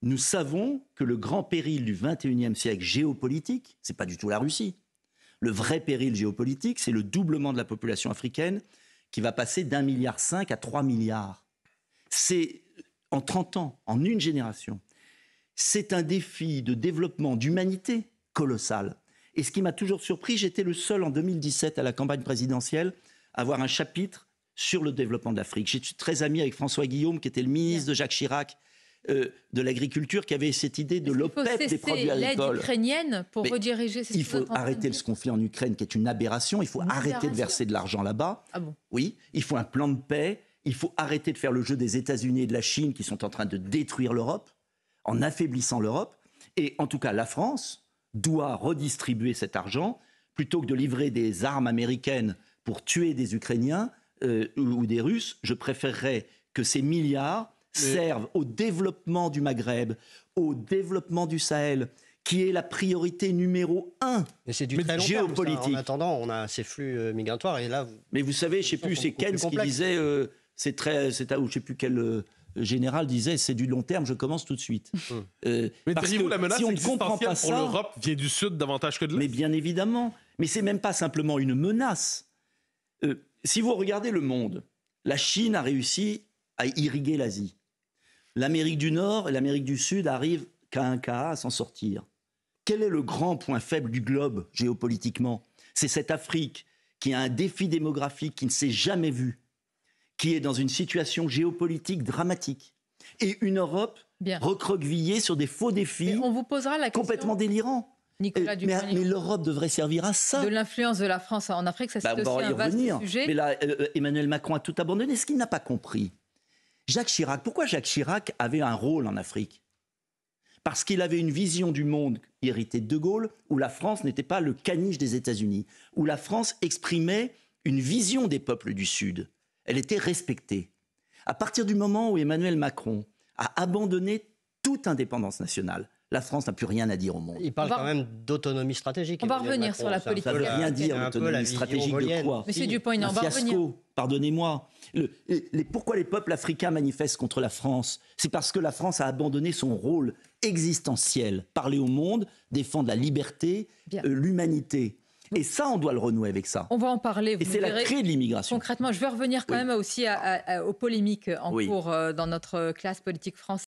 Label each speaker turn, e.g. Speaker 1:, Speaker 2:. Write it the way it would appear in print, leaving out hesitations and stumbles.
Speaker 1: nous savons que le grand péril du XXIe siècle géopolitique, ce n'est pas du tout la Russie. Le vrai péril géopolitique, c'est le doublement de la population africaine qui va passer d'1,5 milliard à 3 milliards. C'est en 30 ans, en une génération. C'est un défi de développement d'humanité colossal. Et ce qui m'a toujours surpris, j'étais le seul en 2017 à la campagne présidentielle à avoir un chapitre sur le développement de l'Afrique. J'étais très ami avec François Guillaume, qui était le ministre de Jacques Chirac de l'agriculture, qui avait cette idée de l'OPEP des produits agricoles.
Speaker 2: L'aide ukrainienne pour rediriger...
Speaker 1: Il faut arrêter ce conflit en Ukraine, qui est une aberration. Il faut arrêter de verser de l'argent là-bas.
Speaker 2: Ah bon?
Speaker 1: Oui, il faut un plan de paix. Il faut arrêter de faire le jeu des États-Unis et de la Chine, qui sont en train de détruire l'Europe, en affaiblissant l'Europe. Et en tout cas, la France doit redistribuer cet argent, plutôt que de livrer des armes américaines pour tuer des Ukrainiens ou des Russes. Je préférerais que ces milliards servent au développement du Maghreb, au développement du Sahel, qui est la priorité numéro 1 géopolitique.
Speaker 3: En attendant, on a ces flux migratoires et là...
Speaker 1: Mais vous savez, je ne sais plus, c'est Keynes qui disait, je ne sais plus quel général disait, c'est du long terme, je commence tout de suite.
Speaker 4: Mais diriez-vous la menace existentielle pour l'Europe vient du Sud davantage que de l'Est?
Speaker 1: Mais bien évidemment. Mais ce n'est même pas simplement une menace. Si vous regardez le monde, la Chine a réussi à irriguer l'Asie. L'Amérique du Nord et l'Amérique du Sud arrivent qu'à un cas à s'en sortir. Quel est le grand point faible du globe géopolitiquement? C'est cette Afrique qui a un défi démographique qui ne s'est jamais vu, qui est dans une situation géopolitique dramatique, et une Europe recroquevillée sur des faux défis
Speaker 2: on vous posera la question,
Speaker 1: complètement délirants.
Speaker 2: Nicolas
Speaker 1: mais l'Europe devrait servir à ça.
Speaker 2: De l'influence de la France en Afrique, ça c'est aussi un vaste sujet.
Speaker 1: Mais là, Emmanuel Macron a tout abandonné. Ce qu'il n'a pas compris, Jacques Chirac, pourquoi Jacques Chirac avait un rôle en Afrique? Parce qu'il avait une vision du monde héritée de De Gaulle, où la France n'était pas le caniche des États-Unis, où la France exprimait une vision des peuples du Sud. Elle était respectée. À partir du moment où Emmanuel Macron a abandonné toute indépendance nationale, la France n'a plus rien à dire au monde.
Speaker 3: Il parle quand même d'autonomie stratégique.
Speaker 2: On va revenir sur la politique.
Speaker 1: Ça ne veut rien dire, l'autonomie stratégique de quoi?
Speaker 2: Monsieur Dupont-Aignan, on va revenir.
Speaker 1: Pardonnez-moi. Pourquoi les peuples africains manifestent contre la France? C'est parce que la France a abandonné son rôle existentiel. Parler au monde, défendre la liberté, l'humanité. Et ça, on doit le renouer avec ça.
Speaker 2: On va en parler.
Speaker 1: Et c'est la clé de l'immigration.
Speaker 2: Concrètement, je vais revenir quand même aussi aux polémiques en cours dans notre classe politique française.